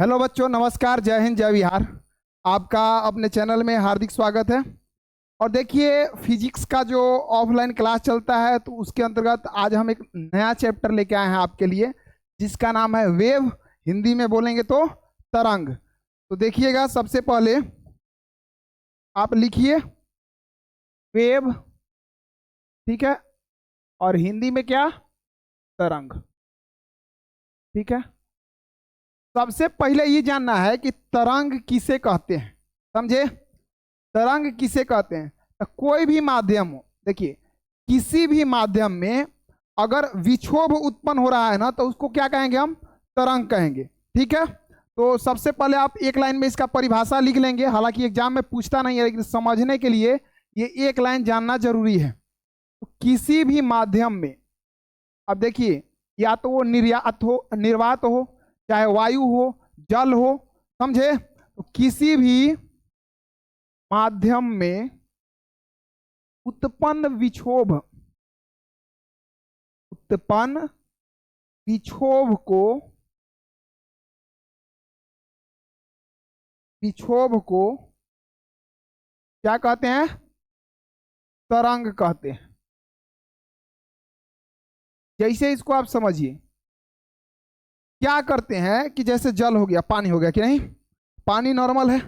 Hello बच्चों, नमस्कार, जय हिंद, जय बिहार। आपका अपने चैनल में हार्दिक स्वागत है। और देखिए, फिजिक्स का जो ऑफलाइन क्लास चलता है तो उसके अंतर्गत आज हम एक नया चैप्टर लेके आए हैं आपके लिए, जिसका नाम है वेव। हिंदी में बोलेंगे तो तरंग। तो देखिएगा, सबसे पहले आप लिखिए वेव, ठीक है, और हिंदी में क्या, तरंग, ठीक है। सबसे पहले ये जानना है कि तरंग किसे कहते हैं, समझे। तरंग किसे कहते हैं? तो कोई भी माध्यम हो, देखिए, किसी भी माध्यम में अगर विक्षोभ उत्पन्न हो रहा है ना, तो उसको क्या कहेंगे, हम तरंग कहेंगे, ठीक है। तो सबसे पहले आप एक लाइन में इसका परिभाषा लिख लेंगे। हालांकि एग्जाम में पूछता नहीं है, लेकिन समझने के लिए ये एक लाइन जानना जरूरी है। तो किसी भी माध्यम में, अब देखिए, या तो वो निर्यात हो, निर्वात हो, चाहे वायु हो, जल हो, समझे। तो किसी भी माध्यम में उत्पन्न विक्षोभ, उत्पन्न विक्षोभ को, विक्षोभ को क्या कहते हैं? तरंग कहते हैं। जैसे इसको आप समझिए, क्या करते हैं कि जैसे जल हो गया, पानी हो गया कि नहीं। पानी नॉर्मल है।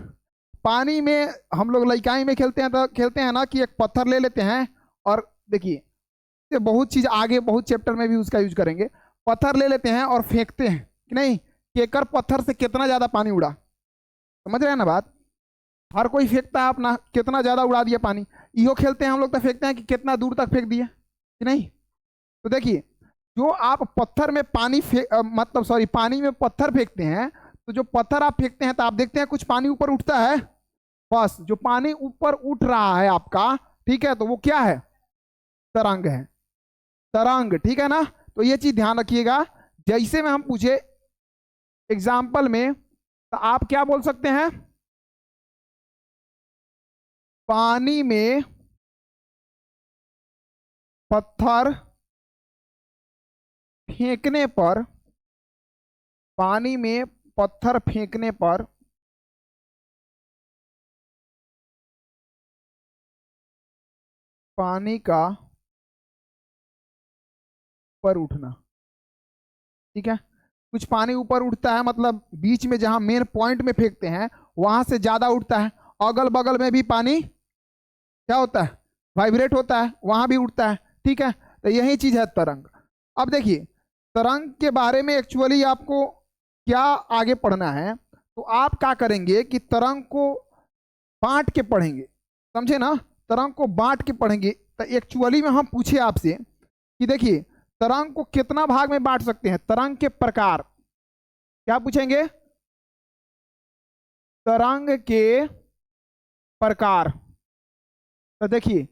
पानी में हम लोग लइकाई में खेलते हैं, तो खेलते हैं ना कि एक पत्थर ले लेते हैं, और देखिए, ये बहुत चीज आगे बहुत चैप्टर में भी उसका यूज करेंगे। पत्थर ले लेते हैं और फेंकते हैं कि नहीं, कि एकर पत्थर से कितना ज्यादा पानी उड़ा। समझ रहे हैं ना बात। हर कोई फेंकता है अपना, कितना ज्यादा उड़ा दिया पानी। इहो खेलते हैं हम लोग, तो फेंकते हैं कि कितना दूर तक फेंक दिया कि नहीं। तो देखिए, जो आप पत्थर में पानी मतलब सॉरी, पानी में पत्थर फेंकते हैं, तो जो पत्थर आप फेंकते हैं तो आप देखते हैं कुछ पानी ऊपर उठता है। बस जो पानी ऊपर उठ रहा है आपका, ठीक है, तो वो क्या है? तरंग है। तरंग, ठीक है ना। तो ये चीज ध्यान रखिएगा। जैसे में हम पूछे एग्जाम्पल में, तो आप क्या बोल सकते हैं? पानी में पत्थर फेंकने पर, पानी में पत्थर फेंकने पर पानी का ऊपर उठना, ठीक है। कुछ पानी ऊपर उठता है, मतलब बीच में जहां मेन पॉइंट में फेंकते हैं वहां से ज्यादा उठता है। अगल बगल में भी पानी क्या होता है? वाइब्रेट होता है, वहां भी उठता है, ठीक है। तो यही चीज है तरंग। अब देखिए, तरंग के बारे में एक्चुअली आपको क्या आगे पढ़ना है, तो आप क्या करेंगे कि तरंग को बांट के पढ़ेंगे, समझे ना। तरंग को बांट के पढ़ेंगे। तो एक्चुअली में हम पूछे आपसे कि देखिए, तरंग को कितना भाग में बांट सकते हैं, तरंग के प्रकार। क्या पूछेंगे? तरंग के प्रकार। तो देखिए,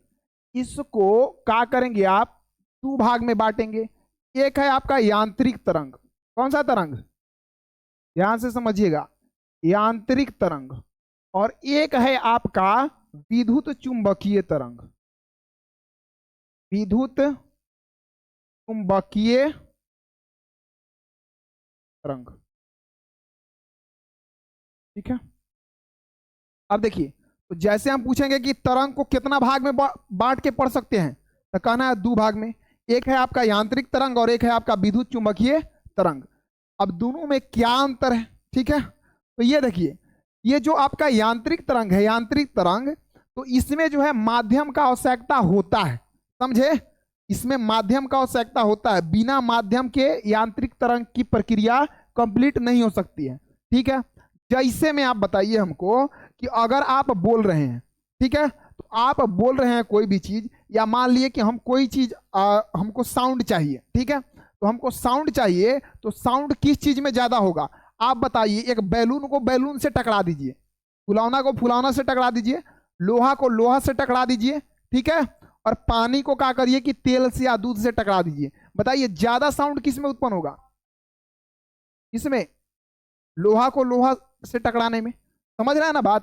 इसको क्या करेंगे आप, दो भाग में बांटेंगे। एक है आपका यांत्रिक तरंग। कौन सा तरंग? ध्यान से समझिएगा, यांत्रिक तरंग। और एक है आपका विद्युत चुंबकीय तरंग। विद्युत चुंबकीय तरंग, ठीक है। अब देखिए, तो जैसे हम पूछेंगे कि तरंग को कितना भाग में बांट के पढ़ सकते हैं, तो कहना है दो भाग में। एक है आपका यांत्रिक तरंग और एक है आपका विद्युत चुंबकीय तरंग। अब दोनों में क्या अंतर है, ठीक है। तो ये देखिए, ये जो आपका यांत्रिक तरंग है, यांत्रिक तरंग, तो इसमें जो है माध्यम का आवश्यकता होता है, समझे। इसमें माध्यम का आवश्यकता होता है। बिना माध्यम के यांत्रिक तरंग की प्रक्रिया कंप्लीट नहीं हो सकती है, ठीक है। जैसे में आप बताइए हमको कि अगर आप बोल रहे हैं, ठीक है, तो आप बोल रहे हैं कोई भी चीज, या मान लिए कि हम कोई चीज हमको साउंड चाहिए, ठीक है। तो हमको साउंड चाहिए, तो साउंड किस चीज में ज्यादा होगा? आप बताइए। एक बैलून को बैलून से टकरा दीजिए, फुलौना को फुलौना से टकरा दीजिए, लोहा को लोहा से टकरा दीजिए, ठीक है, और पानी को क्या करिए कि तेल से या दूध से टकरा दीजिए। बताइए, ज्यादा साउंड किस में उत्पन्न होगा? इसमें, लोहा को लोहा से टकराने में। समझ रहे हैं ना बात।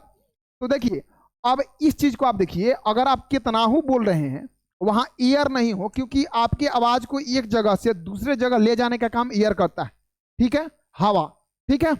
तो देखिए, अब इस चीज को आप देखिए, अगर आप कितना ही बोल रहे हैं, वहां एयर नहीं हो, क्योंकि आपकी आवाज को एक जगह से दूसरे जगह ले जाने का काम एयर करता है, ठीक है, हवा, ठीक है।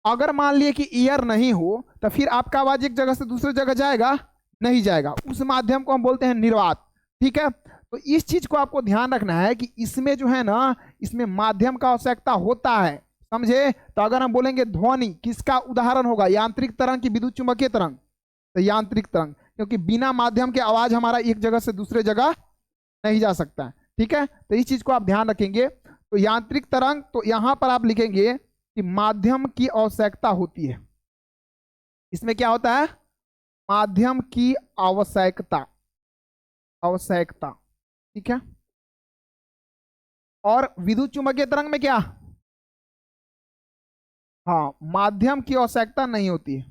अगर मान लिए कि ईयर नहीं हो तो फिर आपका आवाज एक जगह से दूसरी जगह जाएगा? नहीं जाएगा। उस माध्यम को हम बोलते हैं निर्वात। ठीक है, तो इस चीज को आपको ध्यान रखना है कि इसमें जो है ना, इसमें माध्यम का आवश्यकता होता है। समझे? तो अगर हम बोलेंगे ध्वनि, किसका उदाहरण होगा? यांत्रिक तरंग की विद्युत चुंबकीय तरंग? तो यांत्रिक तरंग, क्योंकि बिना माध्यम के आवाज हमारा एक जगह से दूसरे जगह नहीं जा सकता है। ठीक है, तो इस चीज को आप ध्यान रखेंगे। तो यांत्रिक तरंग, तो यहां पर आप लिखेंगे कि माध्यम की आवश्यकता होती है। इसमें क्या होता है? माध्यम की आवश्यकता, आवश्यकता। ठीक है, और विद्युत चुंबकीय तरंग में क्या? हाँ, माध्यम की आवश्यकता नहीं होती है।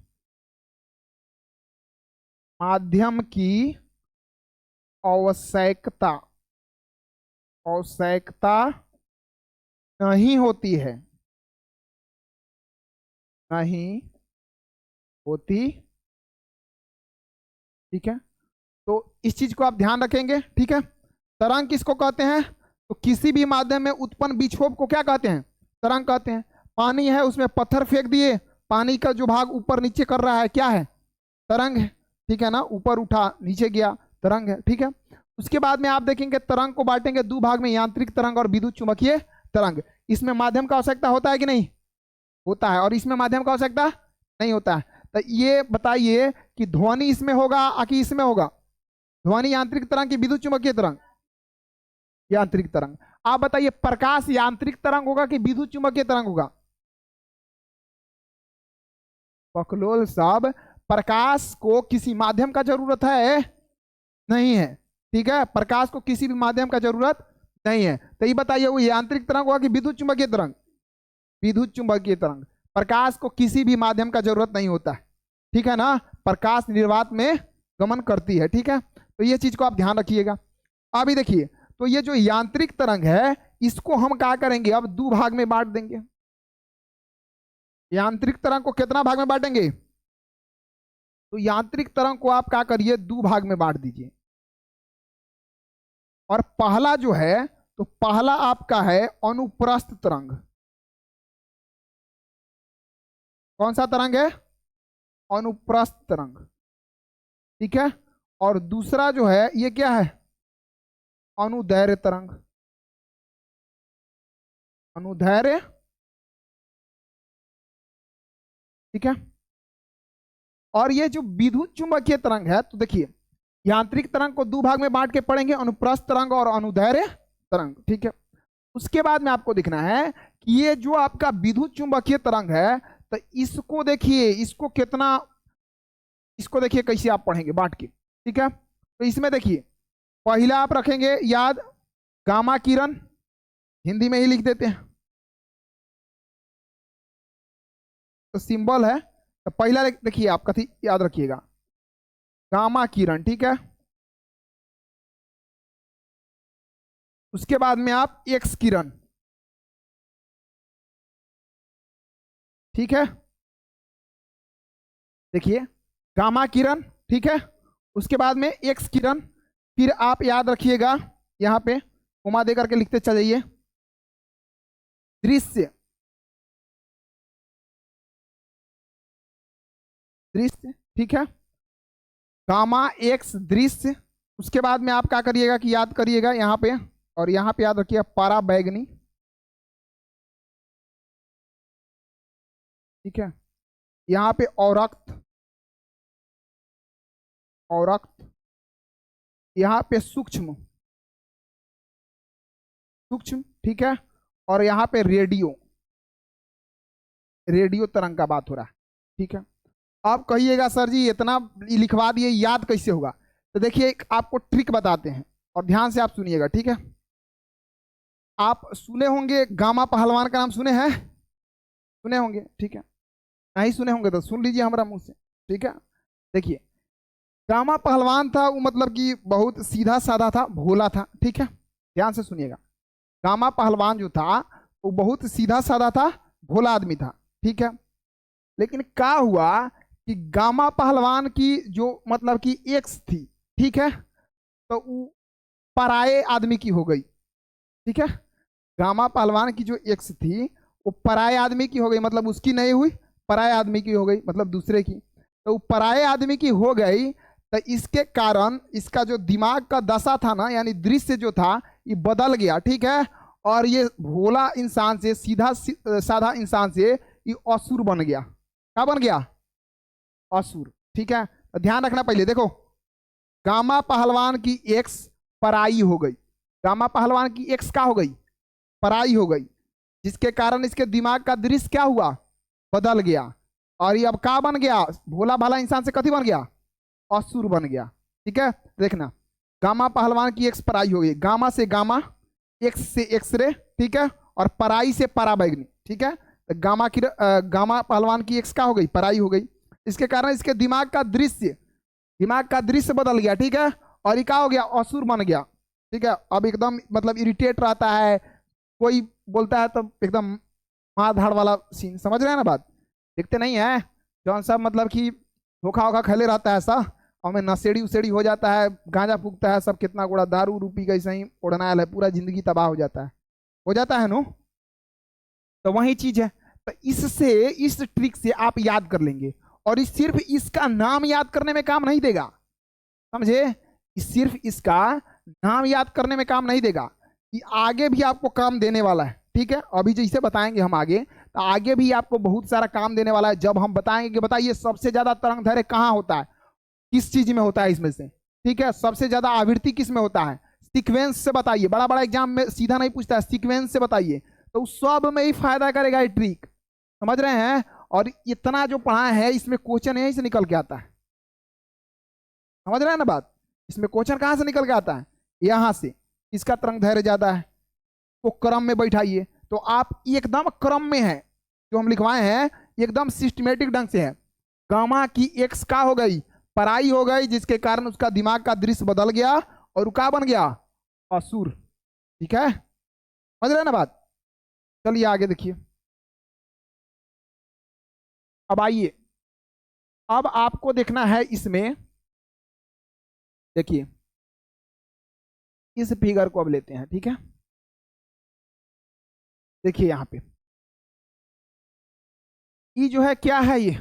माध्यम की आवश्यकता, आवश्यकता नहीं होती है, नहीं होती। ठीक है, तो इस चीज को आप ध्यान रखेंगे। ठीक है, तरंग किसको कहते हैं? तो किसी भी माध्यम में उत्पन्न विक्षोभ को क्या कहते हैं? तरंग कहते हैं। पानी है, उसमें पत्थर फेंक दिए, पानी का जो भाग ऊपर नीचे कर रहा है क्या है? तरंग है। ठीक है ना, ऊपर उठा नीचे गया, तरंग है। ठीक है, उसके बाद में आप देखेंगे तरंग को बांटेंगे दो भाग में, यांत्रिक तरंग और विद्युत चुंबकीय तरंग। इसमें माध्यम का आवश्यकता होता है कि नहीं? होता है। और इसमें माध्यम का आवश्यकता नहीं होता है। तो ये बताइए कि ध्वनि इसमें होगा कि इसमें होगा? ध्वनि यांत्रिक तरंग की विद्युत चुंबकीय तरंग? यांत्रिक तरंग। आप बताइए प्रकाश यांत्रिक तरंग होगा कि विद्युत चुंबकीय तरंग होगा? बकलोल साहब, प्रकाश को किसी माध्यम का जरूरत है? नहीं है। ठीक है, प्रकाश को किसी भी माध्यम का जरूरत नहीं है। तो ये बताइए वो यांत्रिक तरंग होगा कि विद्युत चुंबकीय तरंग? विद्युत चुंबकीय तरंग। प्रकाश को किसी भी माध्यम का जरूरत नहीं होता है। ठीक है ना, प्रकाश निर्वात में गमन करती है। ठीक है, तो ये चीज को आप ध्यान रखिएगा। अभी देखिए, तो ये जो यांत्रिक तरंग है इसको हम क्या करेंगे? अब दो भाग में बांट देंगे। यांत्रिक तरंग को कितना भाग में बांटेंगे? तो यांत्रिक तरंग को आप क्या करिए? दो भाग में बांट दीजिए। और पहला जो है, तो पहला आपका है अनुप्रस्थ तरंग। कौन सा तरंग है? अनुप्रस्थ तरंग। ठीक है, और दूसरा जो है ये क्या है? अनुदैर्घ्य तरंग। अनुदैर्घ्य। ठीक है, और ये जो विद्युत चुंबकीय तरंग है, तो देखिए यांत्रिक तरंग को दो भाग में बांट के पढ़ेंगे, अनुप्रस्थ तरंग और अनुदैर्घ्य तरंग। ठीक है, उसके बाद में आपको दिखना है कि ये जो आपका विद्युत चुंबकीय तरंग है, तो इसको देखिए, इसको कितना, इसको देखिए कैसे आप पढ़ेंगे बांट के। ठीक है, तो इसमें देखिए पहला आप रखेंगे याद गामा किरण, हिंदी में ही लिख देते हैं तो सिंबल है। तो पहला देखिए आप कथी याद रखिएगा? गामा किरण। ठीक है, उसके बाद में आप एक्स किरण। ठीक है, देखिए गामा किरण। ठीक है, उसके बाद में एक्स किरण। फिर आप याद रखिएगा, यहां पे कोमा दे करके लिखते चलिए, दृश्य। दृश्य। ठीक है, गामा एक्स दृश्य। उसके बाद में आप क्या करिएगा कि याद करिएगा यहाँ पे, और यहाँ पे याद रखिएगा पराबैंगनी। ठीक है, यहाँ पे औरक्त, औरक्त। यहाँ पे सूक्ष्म, सूक्ष्म। ठीक है, और यहाँ पे रेडियो, रेडियो तरंग का बात हो रहा है। ठीक है, आप कहिएगा सर जी इतना लिखवा दिए, याद कैसे होगा? तो देखिए एक आपको ट्रिक बताते हैं और ध्यान से आप सुनिएगा। ठीक है, आप सुने होंगे गामा पहलवान का नाम सुने हैं? सुने होंगे। ठीक है, नहीं सुने होंगे तो सुन लीजिए हमारा मुंह से। ठीक है, देखिए गामा पहलवान था, वो मतलब कि बहुत सीधा साधा था, भोला था। ठीक है, ध्यान से सुनिएगा। गामा पहलवान जो था वो बहुत सीधा साधा था, भोला आदमी था। ठीक है, लेकिन क्या हुआ कि गामा पहलवान की जो मतलब कि एक्स थी, ठीक है, तो वो पराये आदमी की हो गई। ठीक है, गामा पहलवान की जो एक्स थी वो पराये आदमी की हो गई, मतलब उसकी नहीं हुई, पराये आदमी की हो गई, मतलब दूसरे की। तो पराये आदमी की हो गई, तो इसके कारण इसका जो दिमाग का दशा था ना, यानी दृश्य जो था, ये बदल गया, ठीक है। और ये भोला इंसान से सीधा साधा इंसान से ये असुर बन गया। क्या बन गया? असुर, ठीक है। तो ध्यान रखना, पहले देखो, गामा पहलवान की एक्स पराई हो गई। गामा पहलवान की एक्स क्या हो गई? पराई हो गई, जिसके कारण इसके दिमाग का दृश्य क्या हुआ? बदल गया। और ये अब क्या बन गया? भोला भाला इंसान से कथी बन गया? असुर बन गया, ठीक है। देखना, गामा पहलवान की एक्स पराई हो गई, गामा से गामा, एक्स से एक्सरे, ठीक है, और पराई से पराबैंगनी, ठीक है। तो गामा पहलवान की एक्स क्या हो गई? पराई हो गई। इसके कारण इसके दिमाग का दृश्य बदल गया, ठीक है। और ये क्या हो गया? असुर बन गया, ठीक है। अब एकदम मतलब इरिटेट रहता है, कोई बोलता है तो एकदम मार धाड़ वाला सीन, समझ रहे हैं ना बात? देखते नहीं है जौन साहब, मतलब कि धोखा वोखा खेले रहता है ऐसा, और में नशेड़ी उसेड़ी हो जाता है, गांजा फूकता है, सब कितना गुड़ा दारू रूपी का ऐसा ही उड़ना है, पूरा जिंदगी तबाह हो जाता है नो। तो वही चीज है। तो इससे, इस ट्रिक से आप याद कर लेंगे, और इस सिर्फ इसका नाम याद करने में काम नहीं देगा, समझे? सिर्फ इसका नाम याद करने में काम नहीं देगा, ये आगे भी आपको काम देने वाला है, ठीक है। अभी जैसे बताएंगे हम आगे, तो आगे भी आपको बहुत सारा काम देने वाला है। जब हम बताएंगे कि बताइए सबसे ज्यादा तरंग दैर्घ्य कहाँ होता है, किस चीज में होता है इसमें से, ठीक है। सबसे ज्यादा आवृत्ति किस में होता है? सीक्वेंस से बताइए। बड़ा बड़ा एग्जाम में सीधा नहीं पूछता है, सीक्वेंस से बताइए, तो सब में ही फायदा करेगा ये ट्रिक, समझ रहे हैं? और इतना जो पढ़ा है इसमें क्वेश्चन यहीं से निकल के आता है, समझ रहे हैं ना बात? इसमें क्वेश्चन कहां से निकल के आता है? यहां से। इसका तरंग दैर्घ्य ज्यादा है तो क्रम में बैठाइए, तो आप एकदम क्रम में है, जो हम लिखवाए हैं एकदम सिस्टमेटिक ढंग से है। गामा की एक्स का हो गई? पराई हो गई, जिसके कारण उसका दिमाग का दृश्य बदल गया और क्या बन गया? असुर, ठीक है। समझ रहे हैं ना बात? चलिए आगे देखिए। अब आइए, अब आपको देखना है इसमें, देखिए इस फिगर को अब लेते हैं, ठीक है। देखिए यहां पे ये जो है क्या है, ये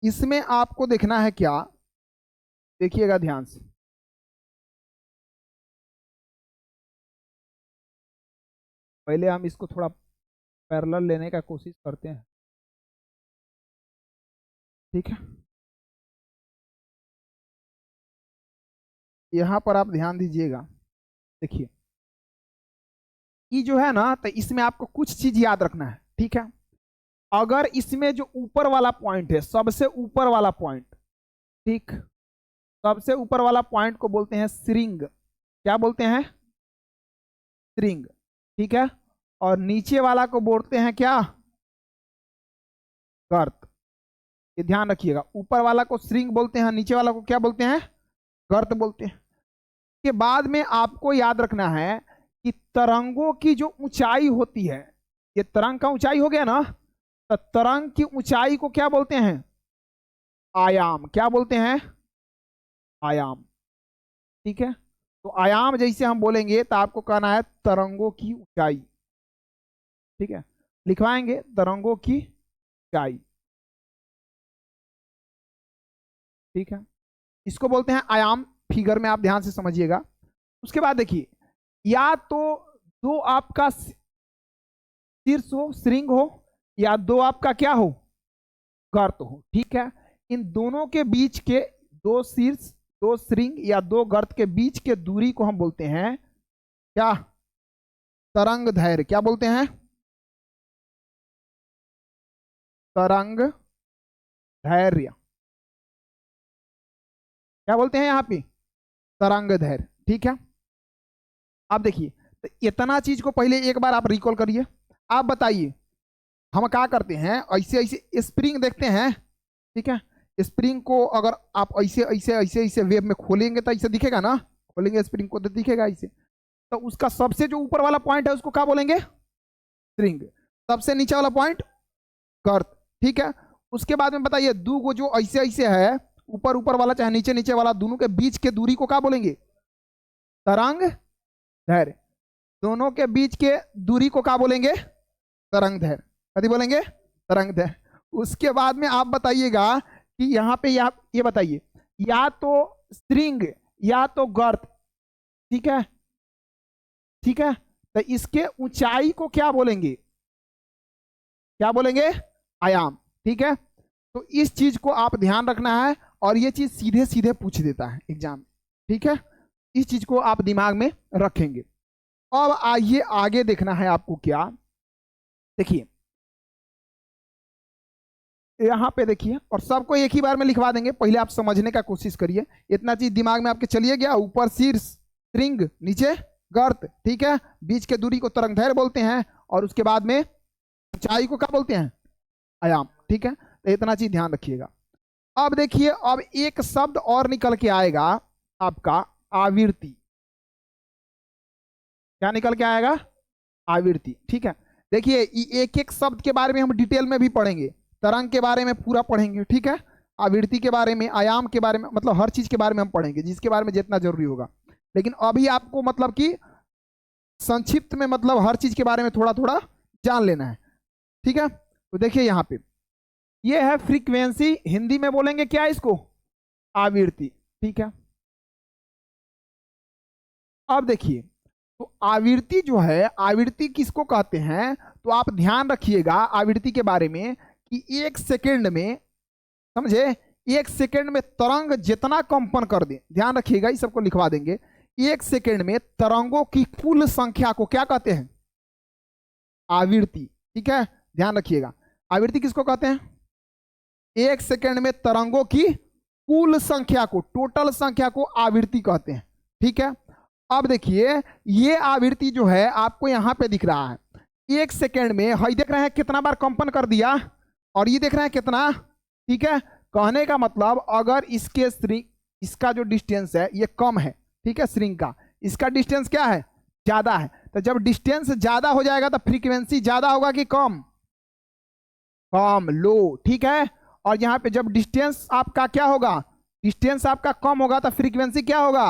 इसमें आपको देखना है क्या, देखिएगा ध्यान से। पहले हम इसको थोड़ा पैरेलल लेने का कोशिश करते हैं, ठीक है। यहां पर आप ध्यान दीजिएगा, देखिए ये जो है ना, तो इसमें आपको कुछ चीज याद रखना है, ठीक है। अगर इसमें जो ऊपर वाला पॉइंट है, सबसे ऊपर वाला पॉइंट, ठीक, सबसे ऊपर वाला पॉइंट को बोलते हैं श्रिंग। क्या बोलते हैं? श्रिंग, ठीक है। और नीचे वाला को बोलते हैं क्या? गर्त। ये ध्यान रखिएगा, ऊपर वाला को श्रिंग बोलते हैं, नीचे वाला को क्या बोलते हैं? गर्त बोलते हैं। के बाद में आपको याद रखना है कि तरंगों की जो ऊंचाई होती है, ये तरंग का ऊंचाई हो गया ना, तो तरंग की ऊंचाई को क्या बोलते हैं? आयाम। क्या बोलते हैं? आयाम, ठीक है। तो आयाम जैसे हम बोलेंगे तो आपको कहना है तरंगों की ऊंचाई, ठीक है। लिखवाएंगे तरंगों की ऊंचाई, ठीक है। इसको बोलते हैं आयाम, फिगर में आप ध्यान से समझिएगा। उसके बाद देखिए, या तो दो आपका शीर्ष हो, श्रिंग हो, या दो आपका क्या हो? गर्त हो, ठीक है। इन दोनों के बीच के, दो शीर्ष, दो श्रिंग या दो गर्त के बीच के दूरी को हम बोलते हैं क्या? तरंग दैर्घ्य। क्या बोलते हैं? तरंग दैर्घ्य। क्या बोलते हैं यहाँ पे? तरंग दैर्घ्य, ठीक है। आप देखिए, तो इतना चीज को पहले एक बार आप रिकॉल करिए। आप बताइए, हम क्या करते हैं, ऐसे ऐसे स्प्रिंग देखते हैं, ठीक है। स्प्रिंग को अगर आप ऐसे ऐसे ऐसे ऐसे वेब में खोलेंगे तो ऐसे दिखेगा ना, खोलेंगे स्प्रिंग को तो दिखेगा ऐसे। तो उसका सबसे जो ऊपर वाला पॉइंट है उसको क्या बोलेंगे? स्प्रिंग। सबसे नीचे वाला पॉइंट गर्त, ठीक है। उसके बाद में बताइए, दो को जो ऐसे ऐसे है, ऊपर ऊपर वाला चाहे नीचे नीचे वाला, दोनों के बीच के दूरी को क्या बोलेंगे? तरंग दैर्घ्य। दोनों के बीच के दूरी को क्या बोलेंगे? तरंगदैर्घ्य, कभी बोलेंगे तरंगदैर्घ्य। उसके बाद में आप बताइएगा कि यहाँ पे आप ये बताइए, या तो स्ट्रिंग या तो गर्त, ठीक है, ठीक है, तो इसके ऊंचाई को क्या बोलेंगे, क्या बोलेंगे, आयाम, ठीक है। तो इस चीज को आप ध्यान रखना है, और ये चीज सीधे सीधे पूछ देता है एग्जाम, ठीक है, इस चीज को आप दिमाग में रखेंगे। अब आइए आगे देखना है आपको क्या, देखिए यहाँ पे देखिए, और सबको एक ही बार में लिखवा देंगे, पहले आप समझने का कोशिश करिए, इतना चीज दिमाग में आपके चलिए गया, ऊपर शीर्ष स्ट्रिंग, नीचे गर्त, ठीक है, बीच के दूरी को तरंगदैर्घ्य बोलते हैं, और उसके बाद में ऊंचाई को क्या बोलते हैं, आयाम, ठीक है। तो इतना चीज ध्यान रखिएगा। अब देखिए, अब एक शब्द और निकल के आएगा आपका, आवृत्ति। क्या निकल के आएगा, आवृत्ति, ठीक है। देखिए एक एक शब्द के बारे में हम डिटेल में भी पढ़ेंगे, तरंग के बारे में पूरा पढ़ेंगे, ठीक है, आवृत्ति के बारे में, आयाम के बारे में, मतलब हर चीज के बारे में हम पढ़ेंगे, जिसके बारे में जितना जरूरी होगा। लेकिन अभी आपको मतलब कि संक्षिप्त में मतलब हर चीज के बारे में थोड़ा थोड़ा जान लेना है, ठीक है। तो देखिए यहाँ पे ये है फ्रीक्वेंसी, हिंदी में बोलेंगे क्या इसको, आवृत्ति, ठीक है। अब देखिए, तो आवृत्ति जो है, आवृत्ति किसको कहते हैं, तो आप ध्यान रखिएगा आवृत्ति के बारे में कि एक सेकंड में, समझे, एक सेकंड में तरंग जितना कंपन कर दे, ध्यान रखिएगा, इस सबको लिखवा देंगे, एक सेकंड में तरंगों की कुल संख्या को क्या कहते हैं, आवृत्ति, ठीक है, ध्यान रखिएगा। आवृत्ति किसको कहते हैं, एक सेकंड में तरंगों की कुल संख्या को, टोटल संख्या को आवृत्ति कहते हैं, ठीक है। अब देखिए ये आवृत्ति जो है आपको यहां पे दिख रहा है, एक सेकंड में हई देख रहे हैं कितना बार कंपन कर दिया, और ये देख रहे हैं कितना, ठीक है। कहने का मतलब अगर इसके स्ट्रिंग, इसका जो डिस्टेंस है ये कम है, ठीक है, स्ट्रिंग का, इसका डिस्टेंस क्या है, ज्यादा है, तो जब डिस्टेंस ज्यादा हो जाएगा तो फ्रीक्वेंसी ज्यादा होगा कि कम, कम, लो, ठीक है। और यहाँ पे जब डिस्टेंस आपका क्या होगा, डिस्टेंस आपका कम होगा तो फ्रीक्वेंसी क्या होगा,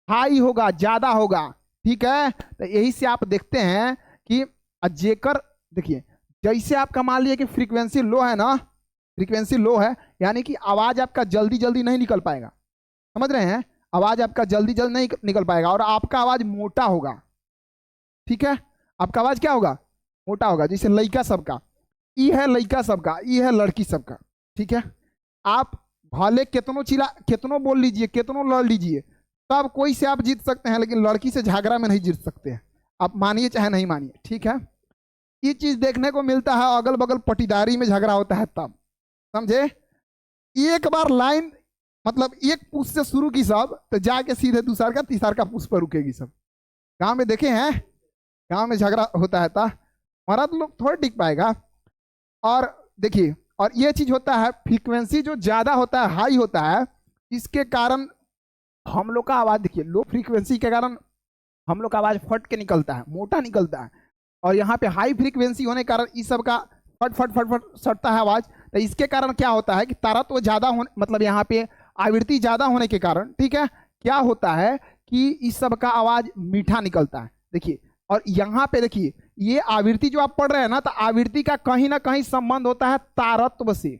हाई होगा, ज्यादा होगा, ठीक है। तो यही से आप देखते हैं कि जेकर, देखिए जैसे आपका मान लिया कि फ्रीक्वेंसी लो है ना, फ्रीक्वेंसी लो है, यानी कि आवाज आपका जल्दी जल्दी नहीं निकल पाएगा, समझ रहे हैं, आवाज आपका जल्दी जल्दी नहीं निकल पाएगा, और आपका आवाज मोटा होगा, ठीक है, आपका आवाज क्या होगा, मोटा होगा। जैसे लड़का सबका ई है, लड़का सबका ई है, लड़की सबका, ठीक है। आप भले कितनों चिल्ला, कितनों बोल लीजिए, कितनों लड़ लीजिए, तब कोई से आप जीत सकते हैं, लेकिन लड़की से झगड़ा में नहीं जीत सकते हैं, आप मानिए चाहे नहीं मानिए, ठीक है। ये चीज देखने को मिलता है अगल बगल पटीदारी में झगड़ा होता है तब, समझे, एक बार लाइन मतलब एक पुश से शुरू की सब, तो जाके सीधे दूसरा का तीसरा का पुश पर रुकेगी सब। गांव में देखे हैं, गांव में झगड़ा होता है था, मर्द लोग थोड़ा टिक पाएगा। और देखिए, और ये चीज होता है, फ्रीक्वेंसी जो ज्यादा होता है, हाई होता है, इसके कारण हम लोग का आवाज, देखिए लो फ्रीक्वेंसी के कारण हम लोग का आवाज फट के निकलता है, मोटा निकलता है, और यहाँ पे हाई फ्रीक्वेंसी होने के कारण इस सब का फट फट फट फट सटता है आवाज। तो इसके कारण क्या होता है कि तारतव्य ज्यादा होने, मतलब यहाँ पे आवृत्ति ज्यादा होने के कारण, ठीक है, क्या होता है कि इस सब का आवाज मीठा निकलता है। देखिए, और यहाँ पे देखिए ये आवृत्ति जो आप पढ़ रहे हैं ना, तो आवृत्ति का कहीं ना कहीं संबंध होता है तारत्व से,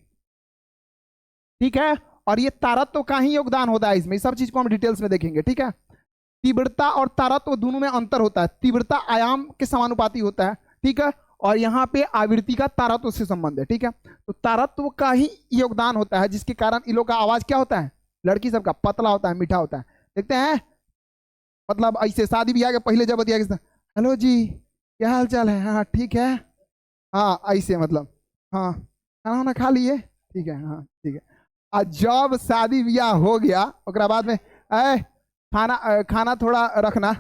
ठीक है, और ये तारत्व का ही योगदान होता है इसमें, सब चीज को हम डिटेल्स में देखेंगे, ठीक है। तीव्रता और तारत्व दोनों में अंतर होता है, तीव्रता आयाम के समानुपाती होता है, ठीक है, और यहाँ पे आवृत्ति का तारत्व से संबंध है, ठीक है। तो तारत्व का ही योगदान होता है, जिसके कारण इन लोग का आवाज क्या होता है, लड़की सबका पतला होता है, मीठा होता है। देखते हैं, मतलब ऐसे शादी ब्याह के पहले जब दिया, हेलो जी क्या हाल चाल है, हाँ ठीक है, हाँ ऐसे मतलब, हाँ खाना वाना खा लिए, ठीक है, हाँ ठीक है। और जब शादी ब्याह हो गया ओकरा बाद में खाना थोड़ा रखना,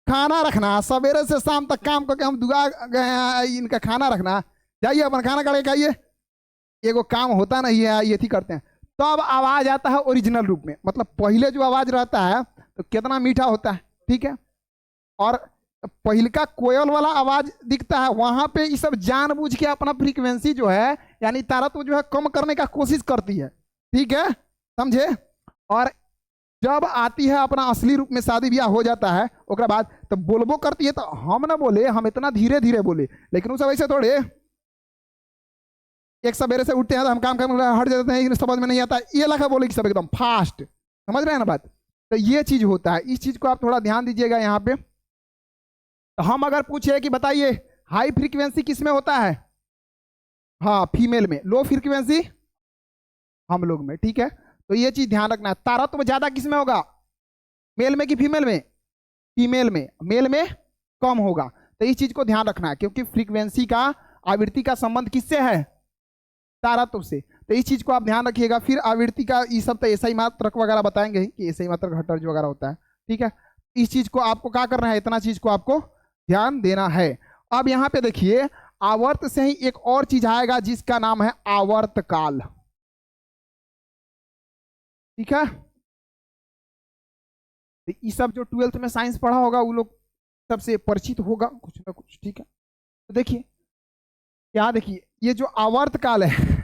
खाना रखना, सवेरे से शाम तक काम करके हम दुआ गए हैं, इनका खाना रखना, जाइए अपन खाना खा के खाइए, एगो काम होता नहीं है, ये थी करते हैं। तब आवाज आता है ओरिजिनल रूप में, मतलब पहले जो आवाज रहता है तो कितना मीठा होता है, ठीक है, और पहले का कोयल वाला आवाज दिखता है, वहां पे ये सब जानबूझ के अपना फ्रीक्वेंसी जो है यानी तारत्व जो है कम करने का कोशिश करती है, ठीक है, समझे। और जब आती है अपना असली रूप में, शादी ब्याह हो जाता है, उसके बाद तो बोलबो करती है तो हम ना बोले, हम इतना धीरे धीरे बोले, लेकिन उस वैसे थोड़े एक सवेरे से उठते हैं तो हम काम करने हट जाते हैं, समझ में नहीं आता, ये लगा बोले कि सब एकदम फास्ट, समझ रहे हैं ना बात। तो ये चीज होता है, इस चीज को आप थोड़ा ध्यान दीजिएगा यहाँ पे। तो हम अगर पूछे कि बताइए हाई फ्रीक्वेंसी किस में होता है, हाँ फीमेल में, लो फ्रीक्वेंसी हम लोग में, ठीक है। तो ये चीज ध्यान रखना है। तारत्व ज्यादा किस में होगा, मेल में कि फीमेल में, फीमेल में, मेल में कम होगा। तो इस चीज को ध्यान रखना है, क्योंकि फ्रीक्वेंसी का आवृत्ति का संबंध किससे है, तारत्व से। तो इस चीज को आप ध्यान रखिएगा। फिर आवृत्ति का ये सब तो ऐसा ही मात्रक वगैरह बताएंगे कि ऐसा ही मात्रक हर्ट्ज वगैरह होता है, ठीक है। इस चीज को आपको क्या करना है, इतना चीज को आपको ध्यान देना है। अब यहाँ पे देखिए आवर्त से ही एक और चीज आएगा जिसका नाम है आवर्तकाल, ठीक है। ये सब जो 12th में साइंस पढ़ा होगा वो लोग सबसे परिचित होगा कुछ ना कुछ, ठीक है। तो देखिए क्या, देखिए ये जो आवर्तकाल है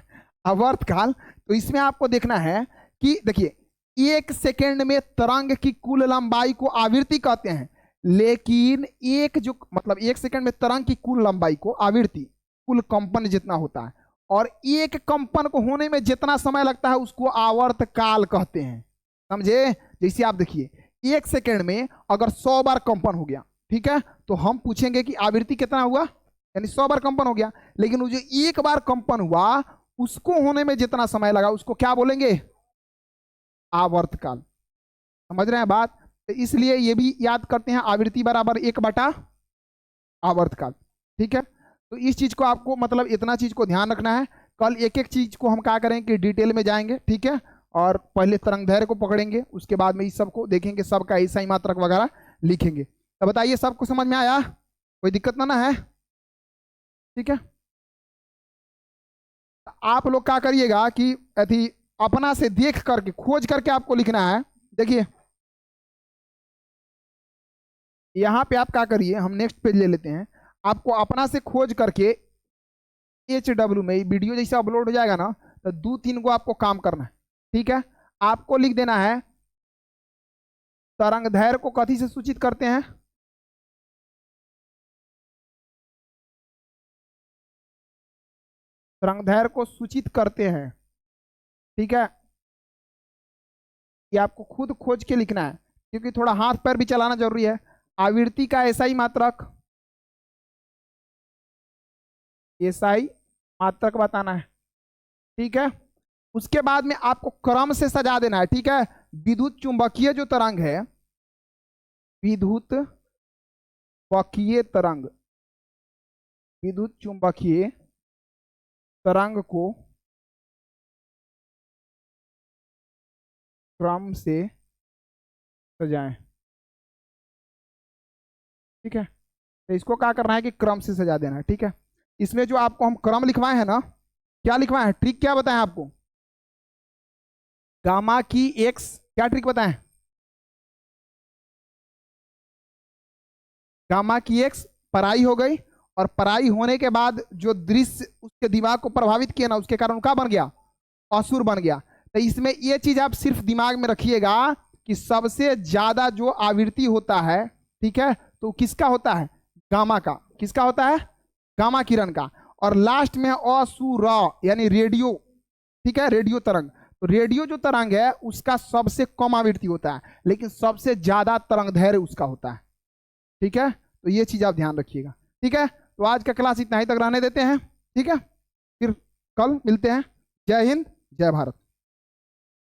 आवर्तकाल, तो इसमें आपको देखना है कि देखिए 1 सेकेंड में तरंग की कुल लंबाई को आवृत्ति कहते हैं, लेकिन एक जो मतलब 1 सेकेंड में तरंग की कुल लंबाई को आवृत्ति, कुल कंपन जितना होता है, और एक कंपन को होने में जितना समय लगता है उसको आवर्तकाल कहते हैं, समझे। जैसे आप देखिए 1 सेकेंड में अगर 100 बार कंपन हो गया, ठीक है, तो हम पूछेंगे कि आवृत्ति कितना हुआ, यानी 100 बार कंपन हो गया, लेकिन वो जो एक बार कंपन हुआ उसको होने में जितना समय लगा उसको क्या बोलेंगे, आवर्तकाल, समझ रहे हैं बात। तो इसलिए ये भी याद करते हैं, आवृत्ति बराबर 1/, आवर्तकाल, ठीक है। तो इस चीज को आपको मतलब इतना चीज को ध्यान रखना है। कल एक एक चीज को हम क्या करेंगे कि डिटेल में जाएंगे, ठीक है, और पहले तरंग दैर्घ्य को पकड़ेंगे, उसके बाद में इस सब को देखेंगे, सबका ऐसा ही मात्रक वगैरह लिखेंगे। तो बताइए सबको समझ में आया, कोई दिक्कत ना है, ठीक है। आप लोग क्या करिएगा कि अथी अपना से देख करके खोज करके आपको लिखना है। देखिए यहाँ पे आप क्या करिए, हम नेक्स्ट पेज ले लेते हैं, आपको अपना से खोज करके HW में वीडियो जैसे अपलोड हो जाएगा ना, तो 2-3 को आपको काम करना है, ठीक है। आपको लिख देना है तरंग दैर्घ्य को कथी से सूचित करते हैं, तरंग दैर्घ्य को सूचित करते हैं, ठीक है। ये आपको खुद खोज के लिखना है, क्योंकि थोड़ा हाथ पैर भी चलाना जरूरी है। आवृत्ति का ऐसा ही मात्रक, ऐसा ही मात्रक बताना है, ठीक है। उसके बाद में आपको क्रम से सजा देना है, ठीक है। विद्युत चुंबकीय जो तरंग है, विद्युत चुंबकीय तरंग, विद्युत चुंबकीय तरंग को क्रम से सजाएं, ठीक है। तो इसको क्या करना है कि क्रम से सजा देना है, ठीक है। इसमें जो आपको हम क्रम लिखवाए हैं ना, क्या लिखवाए हैं, ट्रिक क्या बताएं आपको, गामा की एक्स, क्या ट्रिक बताएं, गामा की एक्स पराई हो गई, और पराई होने के बाद जो दृश्य उसके दिमाग को प्रभावित किया ना, उसके कारण क्या बन गया, असुर बन गया। तो इसमें ये चीज आप सिर्फ दिमाग में रखिएगा कि सबसे ज्यादा जो आवृत्ति होता है, ठीक है, तो किसका होता है, गामा का, किसका होता है, गामा किरण का, और लास्ट में असुर यानी रेडियो, ठीक है, रेडियो तरंग। तो रेडियो जो तरंग है उसका सबसे कम आवृत्ति होता है, लेकिन सबसे ज्यादा तरंग दैर्घ्य उसका होता है, ठीक है। तो ये चीज आप ध्यान रखिएगा, ठीक है। तो आज का क्लास इतना ही तक रहने देते हैं, ठीक है, फिर कल मिलते हैं। जय हिंद, जय भारत।